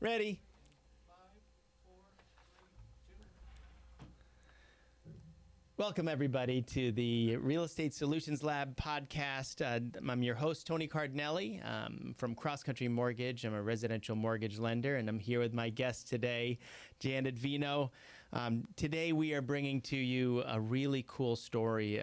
Ready. 5, 4, 3, 2. Welcome, everybody, to the Real Estate Solutions Lab podcast. I'm your host, Tony Cardinali, from CrossCountry Mortgage. I'm a residential mortgage lender, and I'm here with my guest today, Janet Vino. Today, we are bringing to you a really cool story,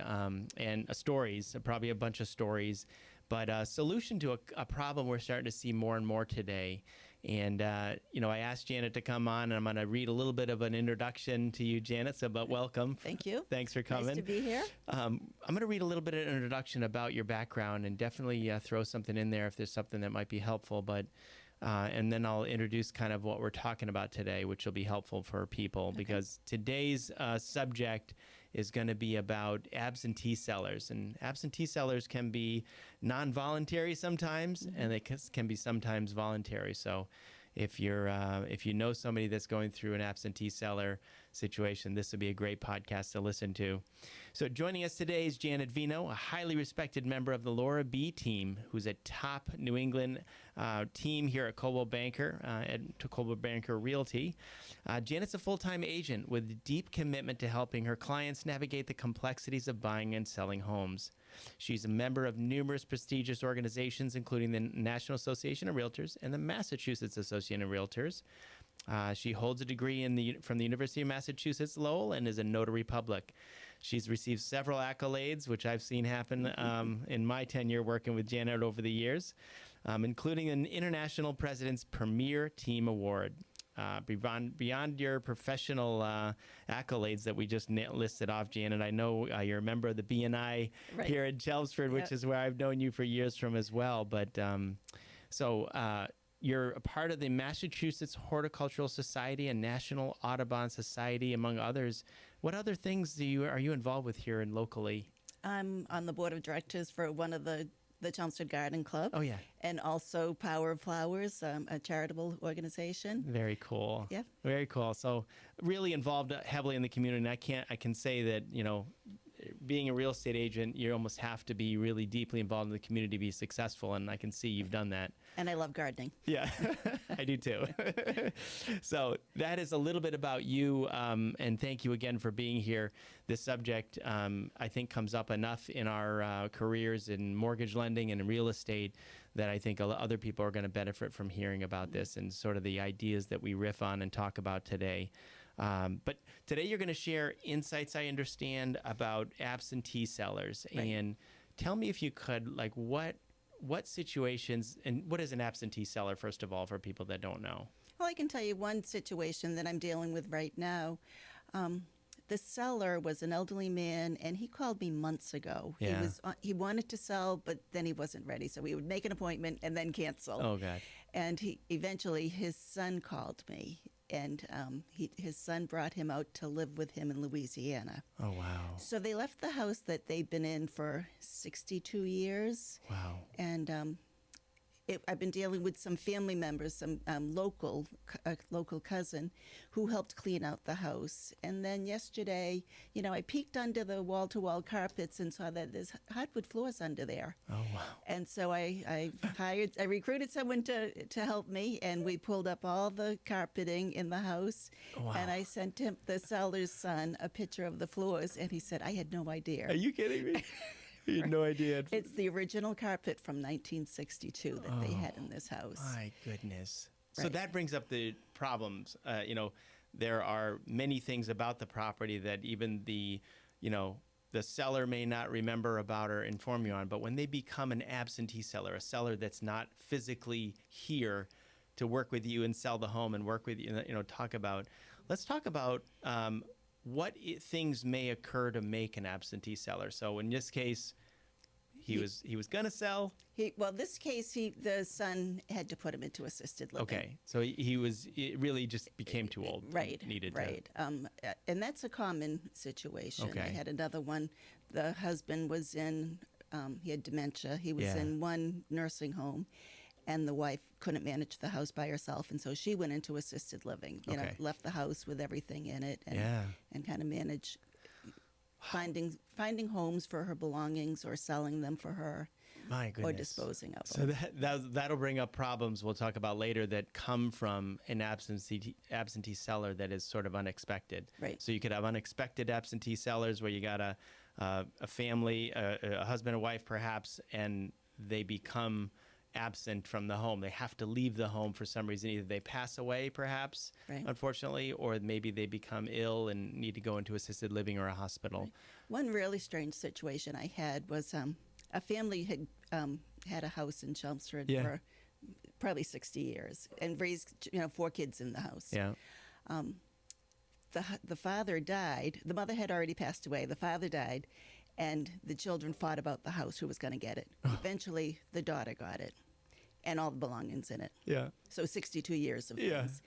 probably a bunch of stories, but a solution to a problem we're starting to see more and more today. And, I asked Janet to come on, and I'm going to read a little bit of an introduction to you, Janet, but welcome. Thank you. Thanks for coming. Nice to be here. I'm going to read a little bit of an introduction about your background and definitely throw something in there if there's something that might be helpful. But and then I'll introduce kind of what we're talking about today, which will be helpful for people because today's subject is going to be about absentee sellers. And absentee sellers can be non-voluntary sometimes, and they can be sometimes voluntary. So if you know somebody that's going through an absentee seller situation, this would be a great podcast to listen to. So joining us today is Janet Vino, a highly respected member of the Laura B team, who's a top New England team here at Coldwell Banker, Coldwell Banker Realty. Janet's a full-time agent with deep commitment to helping her clients navigate the complexities of buying and selling homes. She's a member of numerous prestigious organizations, including the National Association of Realtors and the Massachusetts Association of Realtors. She holds a degree from the University of Massachusetts Lowell and is a notary public. She's received several accolades, which I've seen happen in my tenure working with Janet over the years, including an International President's Premier Team Award. Beyond your professional accolades that we just listed off, Janet, I know you're a member of the BNI here in Chelmsford, which is where I've known you for years from as well. But you're a part of the Massachusetts Horticultural Society and National Audubon Society, among others. What other things are you involved with here and locally? I'm on the board of directors for one of the Chelmsford Garden Club. Oh, yeah. And also Power of Flowers, a charitable organization. Very cool. Yeah. Very cool. So really involved heavily in the community. And I can say that, being a real estate agent, you almost have to be really deeply involved in the community to be successful. And I can see you've done that. And I love gardening. Yeah, I do too. So that is a little bit about you. And thank you again for being here. This subject, I think, comes up enough in our careers in mortgage lending and in real estate that I think other people are going to benefit from hearing about this and sort of the ideas that we riff on and talk about today. But today you're going to share insights, I understand, about absentee sellers. Right. And tell me, if you could, like what situations, and what is an absentee seller, first of all, for people that don't know? Well, I can tell you one situation that I'm dealing with right now. The seller was an elderly man, and he called me months ago. Yeah. He wanted to sell, but then he wasn't ready, so he would make an appointment and then cancel. Oh, God. And eventually his son called me, and his son brought him out to live with him in Louisiana. Oh, wow. So they left the house that they'd been in for 62 years. Wow. And I've been dealing with some family members, some local cousin who helped clean out the house. And then yesterday, I peeked under the wall-to-wall carpets and saw that there's hardwood floors under there. Oh, wow. And so I recruited someone to help me, and we pulled up all the carpeting in the house. Wow. And I sent him, the seller's son, a picture of the floors, and he said, I had no idea. Are you kidding me? You had no idea. It's the original carpet from 1962 that they had in this house. My goodness. Right. So that brings up the problems. There are many things about the property that even the seller may not remember about or inform you on. But when they become an absentee seller, a seller that's not physically here to work with you and sell the home and work with you, let's talk about what things may occur to make an absentee seller. So in this case, he was going to sell. This case, the son had to put him into assisted living. Okay, so it really just became too old. Right. To. And that's a common situation. Okay. I had another one. The husband was he had dementia. He was in one nursing home, and the wife couldn't manage the house by herself, and so she went into assisted living. Left the house with everything in it, and kind of managed finding homes for her belongings or selling them for her. My or goodness. disposing of So them. that'll bring up problems we'll talk about later that come from an absentee seller that is sort of unexpected. Right. So you could have unexpected absentee sellers where you got a family, a husband and wife perhaps, and they become absent from the home. They have to leave the home for some reason. Either they pass away, perhaps, Right. unfortunately, or maybe they become ill and need to go into assisted living or a hospital. One really strange situation I had was a family had had a house in Chelmsford Yeah. for probably 60 years and raised 4 kids in the house. Yeah. The father died. The mother had already passed away. The father died, and the children fought about the house, who was going to get it. Eventually, the daughter got it, and all the belongings in it. Yeah. So 62 years of Yeah. things.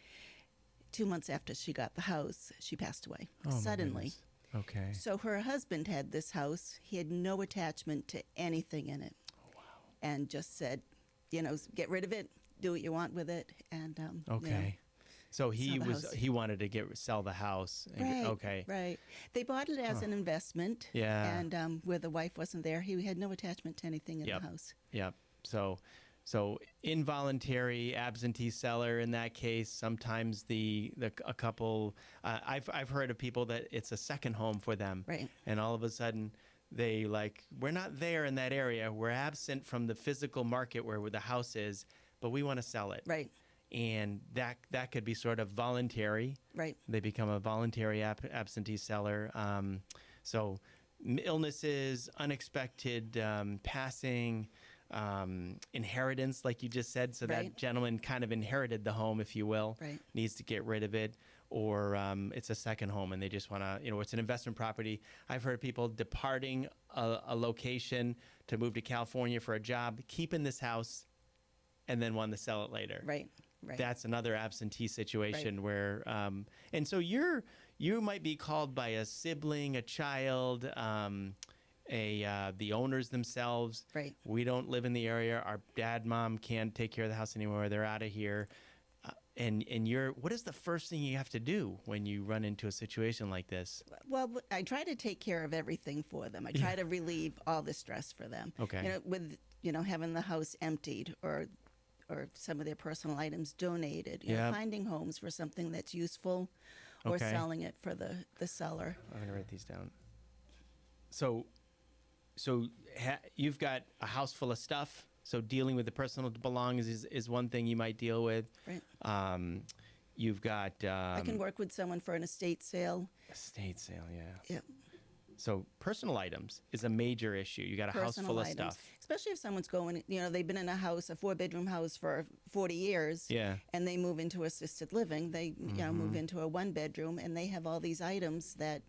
2 months after she got the house, she passed away Oh, my suddenly. goodness. Okay. So her husband had this house. He had no attachment to anything in it, and just said, get rid of it, do what you want with it, and Okay. So Sell the house. he wanted to sell the house. Right. Okay. Right. They bought it as an investment. Yeah. And where the wife wasn't there, he had no attachment to anything in Yep. the house. Yep. So involuntary absentee seller in that case. Sometimes a couple. I've heard of people that it's a second home for them. Right. And all of a sudden they we're not there in that area. We're absent from the physical market where the house is, but we want to sell it. Right. And that could be sort of voluntary. Right. They become a voluntary absentee seller. So illnesses, unexpected passing, inheritance, like you just said. So Right. that gentleman kind of inherited the home, if you will, Right. needs to get rid of it. Or it's a second home and they just want to, it's an investment property. I've heard people departing a location to move to California for a job, keeping this house, and then want to sell it later. Right. Right. That's another absentee situation where, and so you might be called by a sibling, a child, the owners themselves. Right. We don't live in the area. Our dad, mom can't take care of the house anymore. They're out of here. And what is the first thing you have to do when you run into a situation like this? Well, I try to take care of everything for them. I try to relieve all the stress for them. Okay. With having the house emptied or some of their personal items donated. Yep. Finding homes for something that's useful, or Okay. selling it for the seller. I'm going to write these down. So you've got a house full of stuff. So dealing with the personal belongings is one thing you might deal with. Right. You've got I can work with someone for an estate sale. estate sale, yeah. Yep. So personal items is a major issue. You got a house full of stuff. Especially if someone's going, they've been in a 4-bedroom house for 40 years. Yeah. And they move into assisted living. They, move into a 1-bedroom, and they have all these items that,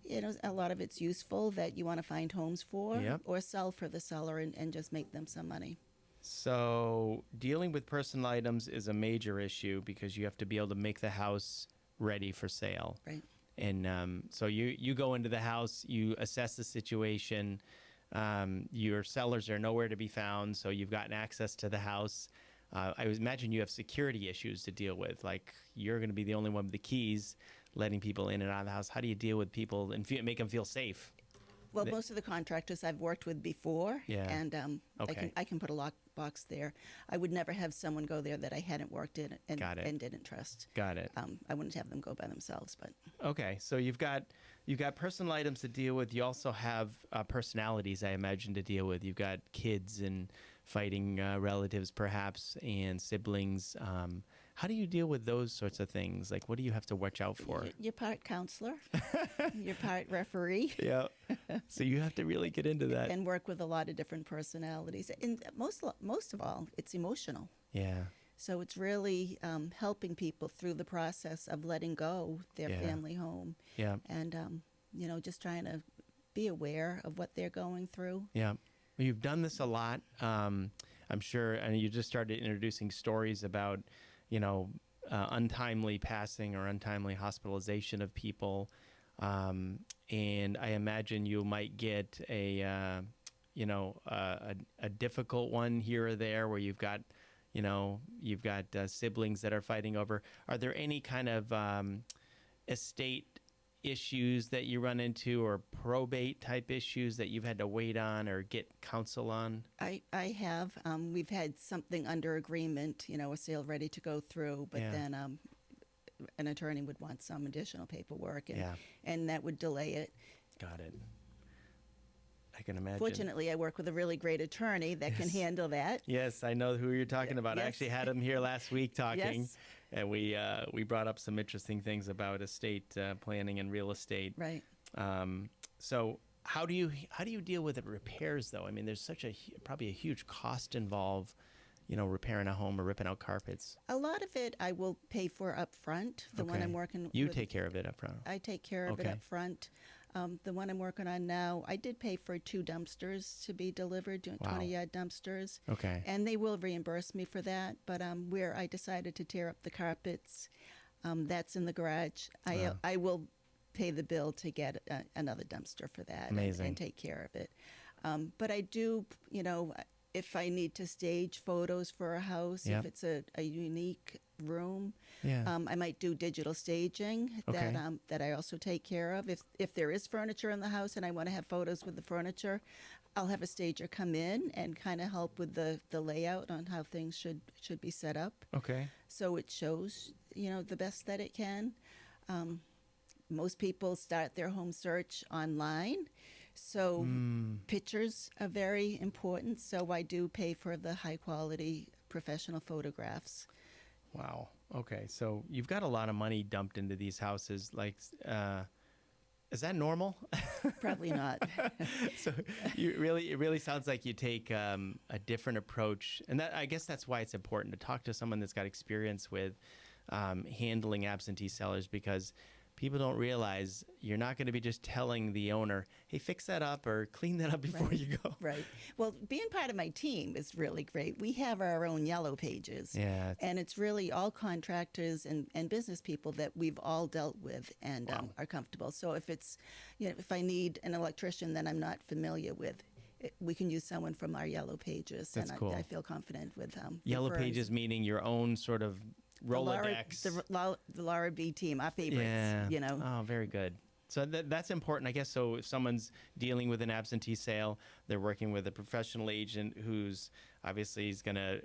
a lot of it's useful that you want to find homes for. Yep. Or sell for the seller and just make them some money. So dealing with personal items is a major issue because you have to be able to make the house ready for sale. Right. And so you go into the house, you assess the situation. Your sellers are nowhere to be found, so you've gotten access to the house. I would imagine you have security issues to deal with. Like you're going to be the only one with the keys, letting people in and out of the house. How do you deal with people and make them feel safe? Well, most of the contractors I've worked with before, Yeah. and Okay. I can put a lockbox there. I would never have someone go there that I hadn't worked in Got it. and didn't trust. Got it. I wouldn't have them go by themselves, but Okay, so you've got personal items to deal with. You also have personalities, I imagine, to deal with. You've got kids and fighting relatives, perhaps, and siblings. How do you deal with those sorts of things? Like, what do you have to watch out for? you're part counselor, you're part referee, Yeah. So you have to really get into that. and work with a lot of different personalities. And most of all, it's emotional. Yeah. So it's really helping people through the process of letting go their Yeah. family home, Yeah. and just trying to be aware of what they're going through. Yeah. Well, you've done this a lot. I'm sure, and you just started introducing stories about, untimely passing or untimely hospitalization of people. And I imagine you might get a difficult one here or there where you've got siblings that are fighting over. Are there any kind of estate issues that you run into, or probate type issues that you've had to wait on or get counsel on? I have. We've had something under agreement, a sale ready to go through, but Yeah. then an attorney would want some additional paperwork, Yeah. and that would delay it. Got it. I can imagine. Fortunately, I work with a really great attorney that can Yes. handle that. Yes, I know who you're talking about. I Yes. actually had him here last week talking, Yes. and we brought up some interesting things about estate planning and real estate. Right. So how do you deal with the repairs though? I mean, there's such probably a huge cost involved, repairing a home or ripping out carpets. A lot of it I will pay for up front. The one Okay. I'm working You with, take care of it up front. I take care of it Okay. up front. The one I'm working on now, I did pay for 2 dumpsters to be delivered, Wow. 20-yard dumpsters. Okay. And they will reimburse me for that. But where I decided to tear up the carpets, that's in the garage. Wow. I will pay the bill to get another dumpster for that Amazing. and take care of it. But I do, if I need to stage photos for a house, Yep. if it's a unique room, Yeah. I might do digital staging Okay. that I also take care of. If there is furniture in the house and I want to have photos with the furniture, I'll have a stager come in and kind of help with the layout on how things should be set up, Okay. so it shows the best that it can. Most people start their home search online, so pictures are very important. So I do pay for the high quality professional photographs. Wow. Okay. So you've got a lot of money dumped into these houses. Like, is that normal? Probably not. So it really sounds like you take a different approach, and I guess that's why it's important to talk to someone that's got experience with handling absentee sellers, because people don't realize you're not going to be just telling the owner, hey, fix that up or clean that up before Right. you go. Right. Well, being part of my team is really great. We have our own yellow pages. Yeah. And it's really all contractors and business people that we've all dealt with and Wow. are comfortable. So if it's, if I need an electrician that I'm not familiar with, we can use someone from our yellow pages. That's and cool. I feel confident with Yellow referring pages meaning your own sort of Rolodex. The Laura B team, our favorites, Yeah. Oh, very good. So that's important, I guess. So if someone's dealing with an absentee sale, they're working with a professional agent who's obviously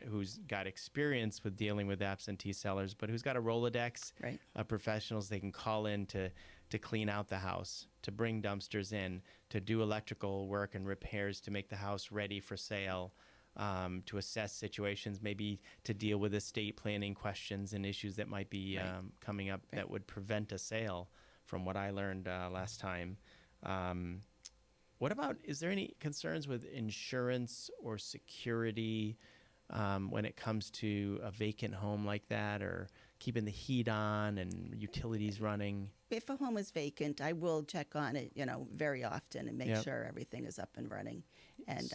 who's got experience with dealing with absentee sellers, but who's got a Rolodex Right. of professionals they can call in to clean out the house, to bring dumpsters in, to do electrical work and repairs to make the house ready for sale. To assess situations, maybe to deal with estate planning questions and issues that might be Right. coming up that would prevent a sale, from what I learned last time. What about, is there any concerns with insurance or security when it comes to a vacant home like that, or keeping the heat on and utilities running? If a home is vacant, I will check on it, very often and make Yep. sure everything is up and running, and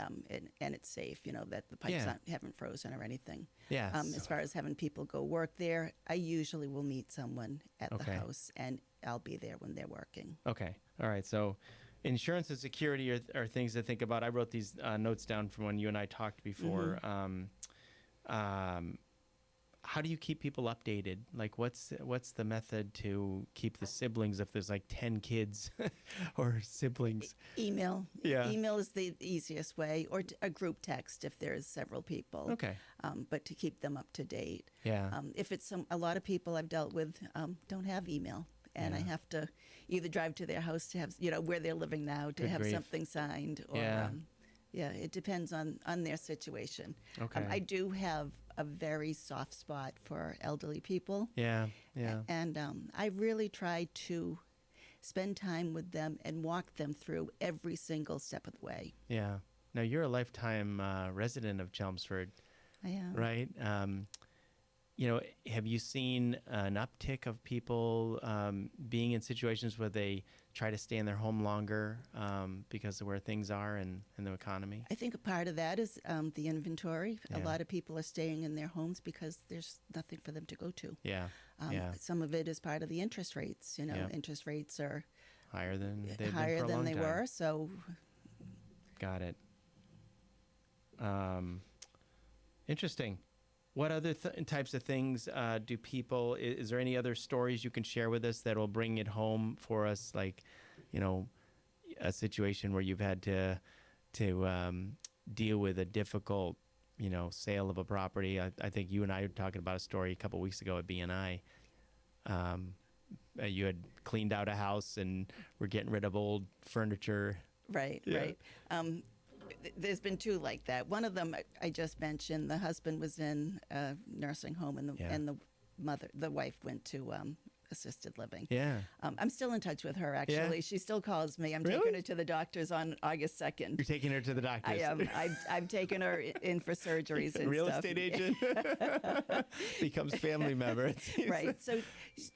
it's safe, that the pipes Yeah. haven't frozen or anything. Yeah. As far as having people go work there, I usually will meet someone at the Okay. house, and I'll be there when they're working. Okay. All right. So insurance and security are things to think about. I wrote these notes down from when you and I talked before. How do you keep people updated? Like, what's the method to keep the siblings, if there's like 10 kids or siblings? Email. Yeah. Email is the easiest way, or a group text if there's several people. Okay. But to keep them up to date. Yeah. If it's a lot of people I've dealt with don't have email, and I Yeah. have to either drive to their house to have, where they're living now, to Good have grief. something signed, or Yeah. it depends on their situation. Okay. I do have a very soft spot for elderly people, Yeah. Yeah. and I really try to spend time with them and walk them through every single step of the way. Yeah. Now, you're a lifetime resident of Chelmsford, I am. right? Have you seen an uptick of people being in situations where they try to stay in their home longer because of where things are and the economy? I think a part of that is the inventory. A Yeah. lot of people are staying in their homes because there's nothing for them to go to. Yeah. Yeah. Some of it is part of the interest rates. Yeah. Interest rates are Higher than they've higher been for a than long they time. were. So Got it. Interesting. What other types of things do people? Is there any other stories you can share with us that will bring it home for us? Like, a situation where you've had to deal with a difficult, sale of a property. I think you and I were talking about a story a couple weeks ago at BNI. You had cleaned out a house and were getting rid of old furniture. Right, Yeah. right. There's been two like that. One of them I just mentioned. The husband was in a nursing home, and the wife went to assisted living. Yeah. I'm still in touch with her. Actually, Yeah? she still calls me. I'm Really? taking her to the doctors on August 2nd. You're taking her to the doctors. I am. I've taken her in for surgeries and Real stuff. estate agent becomes family member. It seems. Right.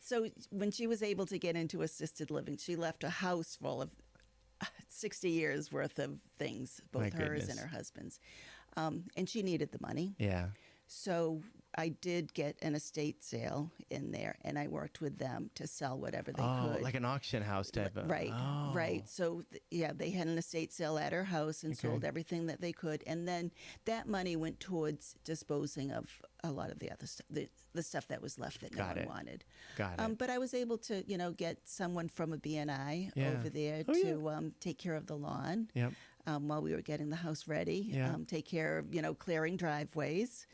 So when she was able to get into assisted living, she left a house full of 60 years worth of things, both My hers goodness. and her husband's. And she needed the money. Yeah. So I did get an estate sale in there, and I worked with them to sell whatever they could. Like an auction house type of. Right, Oh. right. So, they had an estate sale at her house and sold everything that they could. And then that money went towards disposing of a lot of the other stuff, the stuff that was left that no Got one it. wanted. Got it. But I was able to, get someone from a BNI Yeah. over there Oh, yeah. to take care of the lawn. Yep. While we were getting the house ready, Yeah. take care of, clearing driveways.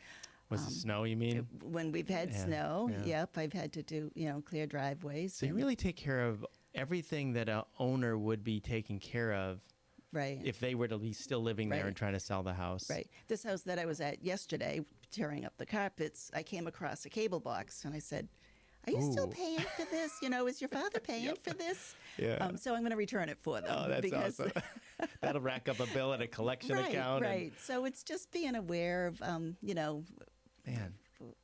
Was it snow, you mean? When we've had Yeah, snow, yeah. yep, I've had to do, clear driveways. So you and- really take care of everything that a owner would be taking care of right. if they were to be still living there Right. and trying to sell the house. Right. This house that I was at yesterday, tearing up the carpets, I came across a cable box, and I said, "Are you still Ooh. paying for this? Is your father paying for this?" Yeah. So I'm going to return it for them. Oh, that's because, awesome. That'll rack up a bill at a collection right, account. right. So it's just being aware of, Man.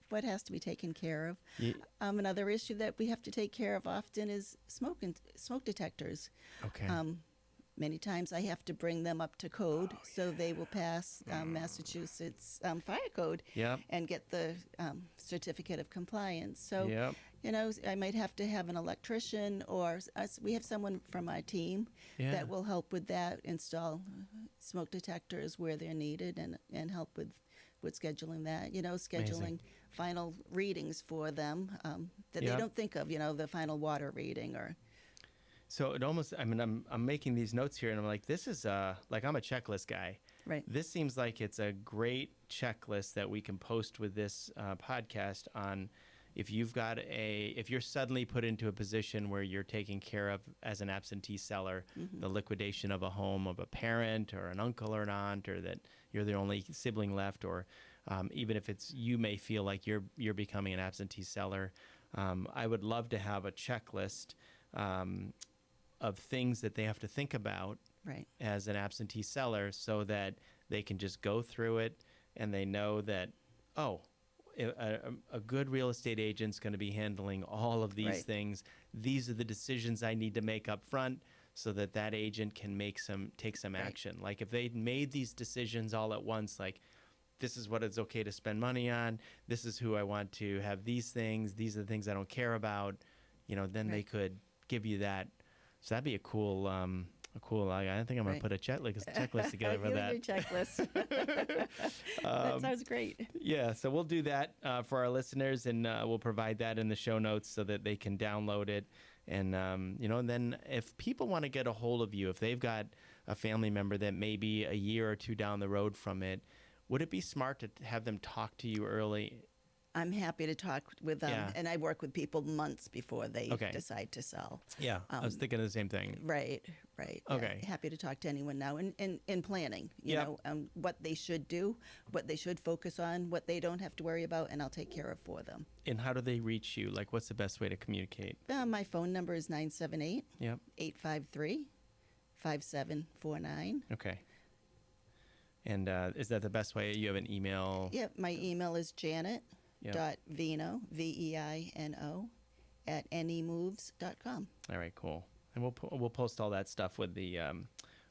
what has to be taken care of. Ye- Another issue that we have to take care of often is smoke detectors. Okay. Many times I have to bring them up to code so they will pass Massachusetts fire code Yep. and get the certificate of compliance. So, Yep. I might have to have an electrician or we have someone from our team Yeah. that will help with that, install smoke detectors where they're needed and help with scheduling that, scheduling final readings for them that Yep. they don't think of, the final water reading or. So it almost, I'm making these notes here, and I'm like, this is like I'm a checklist guy. Right. This seems like it's a great checklist that we can post with this podcast on. If you're suddenly put into a position where you're taking care of as an absentee seller, the liquidation of a home of a parent or an uncle or an aunt, or that you're the only sibling left, or even if it's you may feel like you're becoming an absentee seller, I would love to have a checklist of things that they have to think about Right. as an absentee seller, so that they can just go through it and they know that, a good real estate agent's going to be handling all of these Right. things. These are the decisions I need to make up front so that agent can take some Right. action. Like if they made these decisions all at once, like this is what it's okay to spend money on, this is who I want to have these things, these are the things I don't care about, then they Right. could give you that. So that'd be a cool, I think I'm going Right. to put a checklist together for You that. and your checklist. That sounds great. Yeah, so we'll do that for our listeners, and we'll provide that in the show notes so that they can download it. And, and then if people want to get a hold of you, if they've got a family member that may be a year or two down the road from it, would it be smart to have them talk to you early? I'm happy to talk with them, Yeah. and I work with people months before they Okay. decide to sell. Yeah, I was thinking of the same thing. Right, right. yeah. Okay. Happy to talk to anyone now, and in planning, Yep. what they should do, what they should focus on, what they don't have to worry about, and I'll take care of for them. And how do they reach you? Like, what's the best way to communicate? My phone number is 978 Yep. 853 5749. Okay. And is that the best way? You have an email? Yep, my email is Yep. janet.vino, VEINO, @nemoves.com. All right, cool. And we'll post all that stuff with the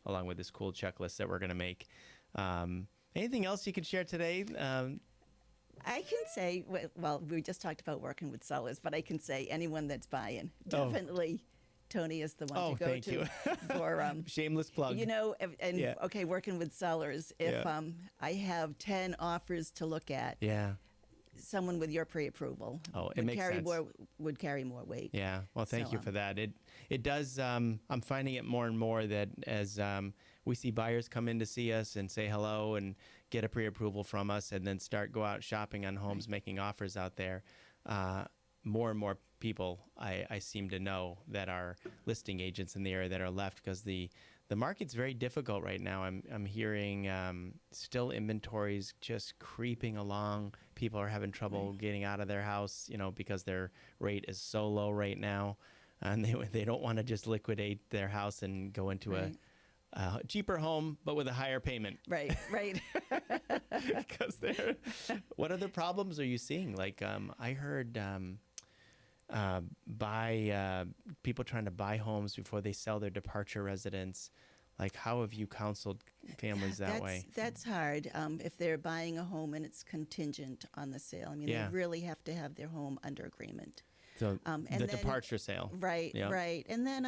along with this cool checklist that we're gonna make. Anything else you can share today? I can say, well, we just talked about working with sellers, but I can say anyone that's buying, definitely Tony is the one Oh, to go thank to you. for, Shameless plug. Yeah. Okay, working with sellers, if Yeah. I have 10 offers to look at, Yeah. someone with your pre-approval Oh, it would makes carry sense. would carry more weight. Yeah. Well, thank So, you for that. It does. I'm finding it more and more that as we see buyers come in to see us and say hello and get a pre-approval from us, and then go out shopping on homes, making offers out there. More and more people I seem to know that are listing agents in the area that are left because the market's very difficult right now. I'm hearing still inventories just creeping along. People are having trouble getting out of their house, because their rate is so low right now, and they don't want to just liquidate their house and go into a cheaper home but with a higher payment. Right. Because what other problems are you seeing? Like I heard people trying to buy homes before they sell their departure residence. Like, how have you counseled families that way? That's hard. If they're buying a home and it's contingent on the sale. I mean, Yeah. they really have to have their home under agreement. So and the then- departure sale. Right, Yeah. right. And then,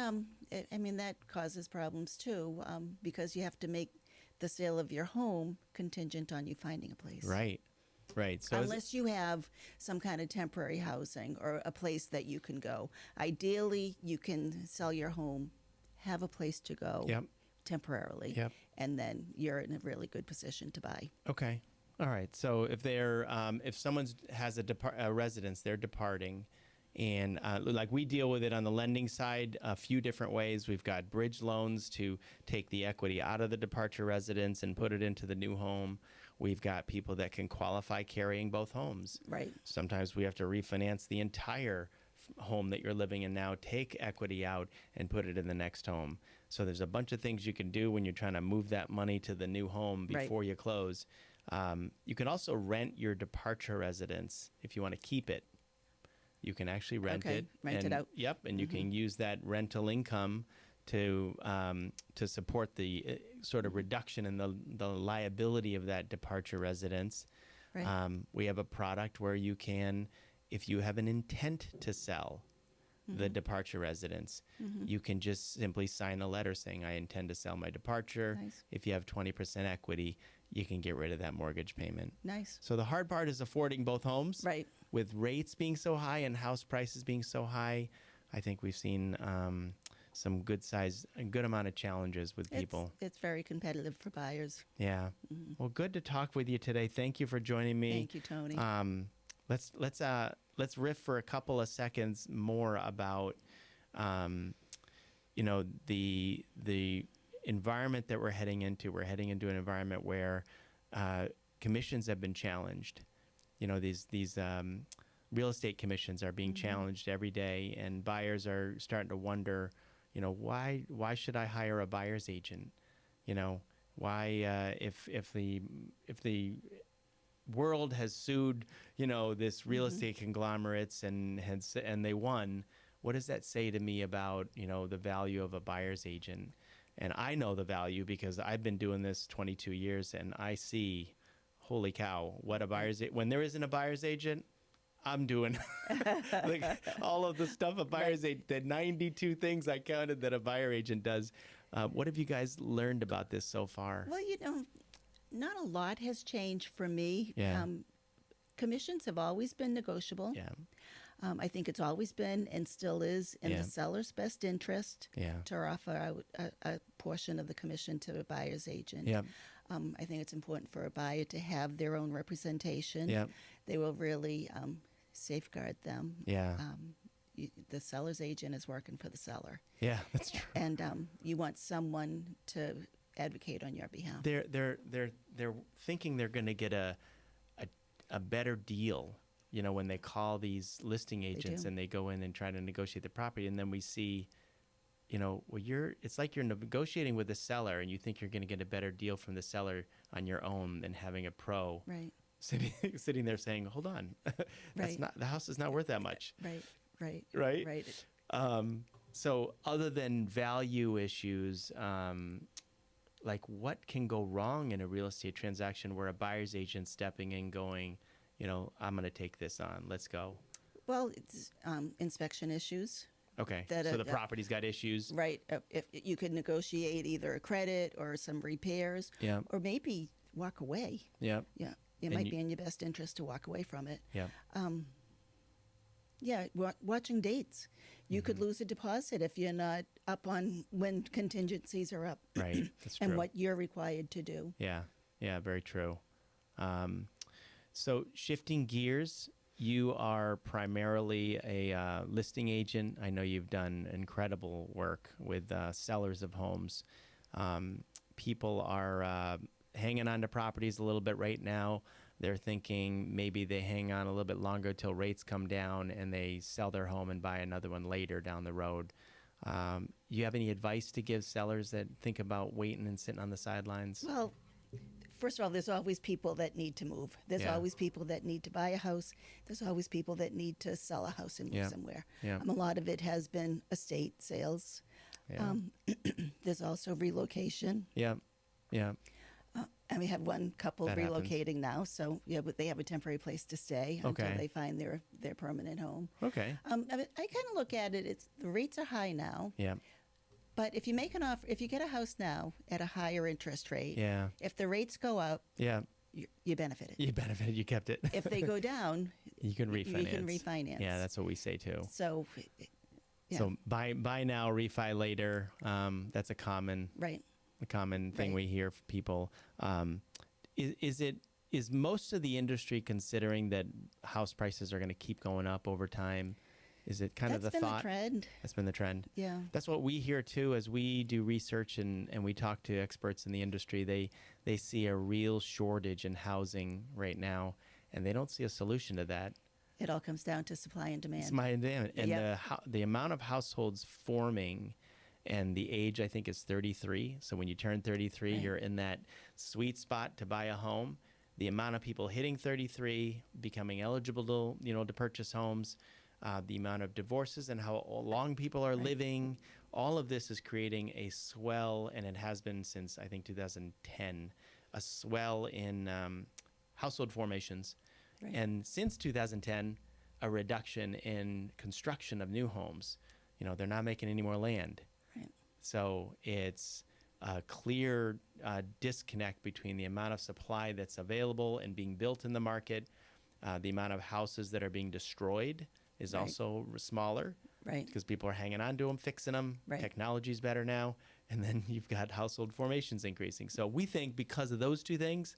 I mean, that causes problems too, because you have to make the sale of your home contingent on you finding a place. Right. So Unless you have some kind of temporary housing or a place that you can go. Ideally, you can sell your home, have a place to go Yep. temporarily, Yep. and then you're in a really good position to buy. Okay. All right. So if someone has a residence, they're departing, and like we deal with it on the lending side a few different ways. We've got bridge loans to take the equity out of the departure residence and put it into the new home. We've got people that can qualify carrying both homes. Right. Sometimes we have to refinance the entire home that you're living in now, take equity out, and put it in the next home. So there's a bunch of things you can do when you're trying to move that money to the new home Right. before you close. You can also rent your departure residence if you want to keep it. You can actually rent Okay, it. rent it out. Yep, and you can use that rental income to support the sort of reduction in the liability of that departure residence. Right. We have a product where you can, if you have an intent to sell the departure residence, you can just simply sign a letter saying, I intend to sell my departure. Nice. If you have 20% equity, you can get rid of that mortgage payment. Nice. So the hard part is affording both homes. Right. With rates being so high and house prices being so high, I think we've seen some a good amount of challenges with people. It's very competitive for buyers. Yeah. Well, good to talk with you today. Thank you for joining me. Thank you, Tony. Let's riff for a couple of seconds more about the environment that we're heading into. We're heading into an environment where commissions have been challenged. These real estate commissions are being challenged every day, and buyers are starting to wonder, why should I hire a buyer's agent? Why if the world has sued, this real estate conglomerates and they won, what does that say to me about, the value of a buyer's agent? And I know the value because I've been doing this 22 years, and I see, holy cow, when there isn't a buyer's agent, I'm doing like all of the stuff a buyer's agent, the 92 things I counted that a buyer agent does. What have you guys learned about this so far? Well, not a lot has changed for me. Yeah. Commissions have always been negotiable. Yeah. I think it's always been and still is in Yeah. the seller's best interest Yeah. to offer out a portion of the commission to a buyer's agent. Yeah. I think it's important for a buyer to have their own representation. Yeah. They will really safeguard them. Yeah. The seller's agent is working for the seller, Yeah, that's true. and you want someone to advocate on your behalf. They're thinking they're going to get a better deal, when they call these listing agents do. and they go in and try to negotiate the property, and then we see, it's like you're negotiating with the seller, and you think you're going to get a better deal from the seller on your own than having a pro Right. sitting there saying, "Hold on, Right. the house is not worth that much." Right. Right. Right? Right. So other than value issues, like what can go wrong in a real estate transaction where a buyer's agent stepping in going, I'm going to take this on. Let's go. Well, it's inspection issues. Okay. That, So the property's got issues. Right. If you could negotiate either a credit or some repairs, Yeah. or maybe walk away. Yeah. Yeah. it And might you- be in your best interest to walk away from it. Yeah. Yeah, watching dates. You could Mm-hmm. lose a deposit if you're not up on when contingencies are up. Right. That's true. And what you're required to do. Yeah. Yeah. Very true. So shifting gears, you are primarily a listing agent. I know you've done incredible work with sellers of homes. People are hanging on to properties a little bit right now. They're thinking maybe they hang on a little bit longer till rates come down and they sell their home and buy another one later down the road. You have any advice to give sellers that think about waiting and sitting on the sidelines? Well, first of all, there's always people that need to move. There's Yeah. always people that need to buy a house. There's always people that need to sell a house and move Yeah. somewhere. Yeah. A lot of it has been estate sales. Yeah. There's also relocation. Yeah. Yeah. And we have one couple That happens. relocating now, so yeah, but they have a temporary place to stay Okay. until they find their permanent home. Okay. I kind of look at it. It's the rates are high now, Yeah. but if you make an offer, if you get a house now at a higher interest rate, Yeah. if the rates go up, Yeah. you benefited. You benefited. You kept it. If they go down, you can refinance. you can refinance. Yeah, that's what we say too. So, yeah. So buy now, refi later. That's a common right. thing Right. we hear from people. Is most of the industry considering that house prices are going to keep going up over time? Is it kind of That's the been thought? the trend. That's been the trend. Yeah. That's what we hear too as we do research and we talk to experts in the industry. They see a real shortage in housing right now, and they don't see a solution to that. It all comes down to supply and demand. It's my demand. And Yep. the amount of households forming, and the age I think is 33. So when you turn 33, Right. you're in that sweet spot to buy a home. The amount of people hitting 33, becoming eligible to purchase homes, the amount of divorces and how long people are Right. living, all of this is creating a swell, and it has been since I think 2010, a swell in household formations. Right. And since 2010, a reduction in construction of new homes. They're not making any more land. Right. So it's a clear disconnect between the amount of supply that's available and being built in the market. The amount of houses that are being destroyed is Right. also smaller Right. because people are hanging on to them, fixing them. Right. Technology's better now. And then you've got household formations increasing. So we think because of those two things,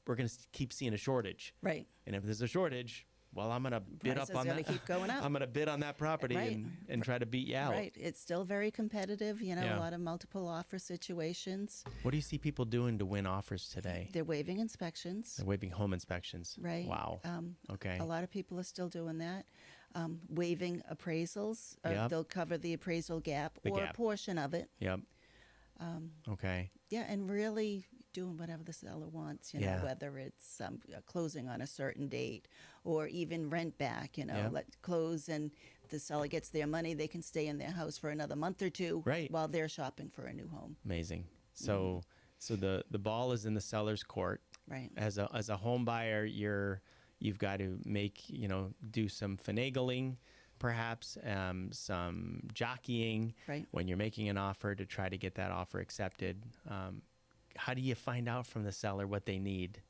we're going to keep seeing a shortage. Right. And if there's a shortage, well, I'm going to bid Prices up on gotta that. keep going up. I'm going to bid on that property Right. and try to beat you out. Right. It's still very competitive. Yeah. A lot of multiple offer situations. What do you see people doing to win offers today? They're waiving inspections. They're waiving home inspections. Right. Wow. Okay. A lot of people are still doing that. Waiving appraisals. Yep. They'll cover the appraisal gap The or gap. a portion of it. Yep. Okay. Yeah, and really doing whatever the seller wants, Yeah. whether it's closing on a certain date or even rent back, Yeah. let close and the seller gets their money, they can stay in their house for another month or two Right. while they're shopping for a new home. Amazing. So the ball is in the seller's court. Right. As a home buyer, you've got to make do some finagling, perhaps some jockeying Right. when you're making an offer to try to get that offer accepted. How do you find out from the seller what they need?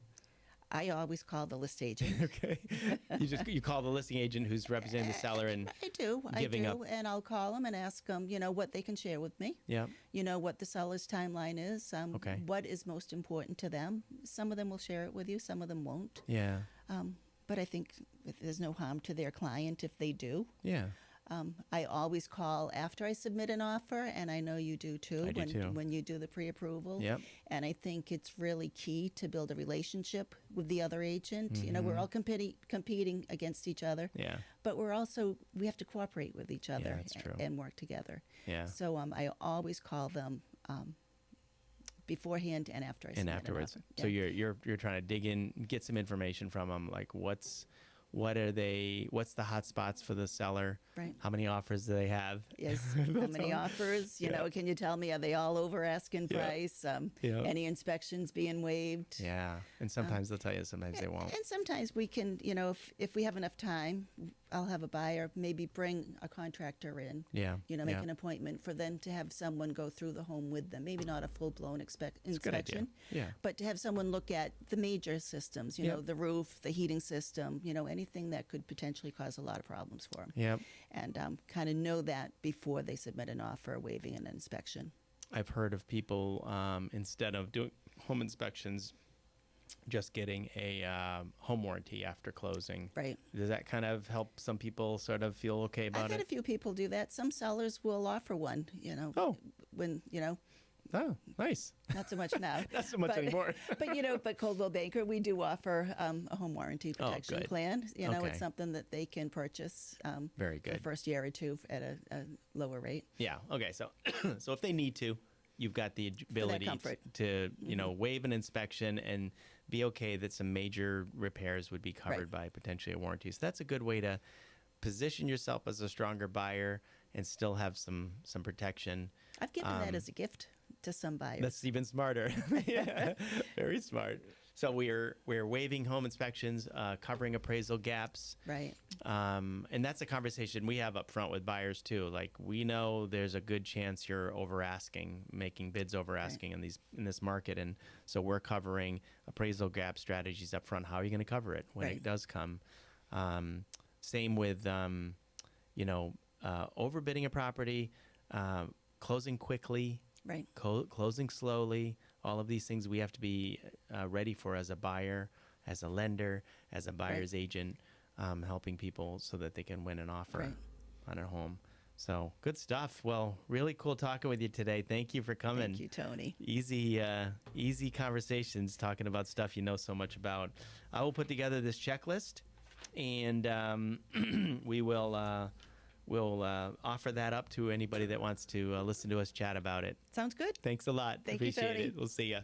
I always call the list agent. Okay, you call the listing agent who's representing the seller and I do, giving up. and I'll call them and ask them, what they can share with me. yeah, What the seller's timeline is, Okay. what is most important to them. Some of them will share it with you, some of them won't. yeah, But I think there's no harm to their client if they do. yeah. I always call after I submit an offer, and I know you do too. I do too. When you do the pre-approval. Yep. And I think it's really key to build a relationship with the other agent. We're all competing against each other. Yeah. But we have to cooperate with each other that's true. and work together. Yeah. So I always call them beforehand and after I submit And afterwards. an offer. So Yeah. you're trying to dig in, get some information from them, like what's what's the hot spots for the seller? Right. How many offers do they have? Yes. How many offers? You know, can you tell me, are they all over asking Yeah. price? Yeah. Any inspections being waived? Yeah. And sometimes they'll tell you, sometimes they won't. And sometimes we can, you know, if we have enough time, I'll have a buyer maybe bring a contractor in. Yeah. You know, make yeah. an appointment for them to have someone go through the home with them. Maybe not a full-blown It's a good idea. inspection, Yeah. but to have someone look at the major systems, you Yep. know, the roof, the heating system, you know, anything that could potentially cause a lot of problems for them. Yep. And kind of know that before they submit an offer, waiving an inspection. I've heard of people, instead of doing home inspections, just getting a home warranty after closing. Right. Does that kind of help some people sort of feel okay about I've had it? a few people do that. Some sellers will offer one, you know, Oh. when, you know, Oh, nice. not so much now. Not so much but, anymore. But, you know, but Coldwell Banker, we do offer a home warranty protection good. plan. You know, Okay. it's something that they can purchase Very the good. first year or two at a lower rate. Yeah. Okay. So, so if they need to, you've got the ability comfort. to you know, waive an inspection and be okay that some major repairs would be covered by potentially a warranty. So that's a good way to position yourself as a stronger buyer and still have some protection. I've given that as a gift to some buyers. That's even smarter. Yeah, very smart. So we're waiving home inspections, covering appraisal gaps. Right. And that's a conversation we have up front with buyers too. Like, we know there's a good chance you're over asking, making bids over asking in this market, and so we're covering appraisal gap strategies up front. How are you going to cover it when Right. it does come? Same with you know, overbidding a property, closing quickly, Right. closing slowly. All of these things we have to be ready for as a buyer, as a lender, as a buyer's agent, helping people so that they can win an offer Right. on a home. So good stuff. Well, really cool talking with you today. Thank you for coming. Thank you, Tony. Easy conversations talking about stuff you know so much about. I will put together this checklist, and we'll offer that up to anybody that wants to listen to us chat about it. Sounds good. Thanks a lot. Thank you, Appreciate Tony. it. We'll see ya.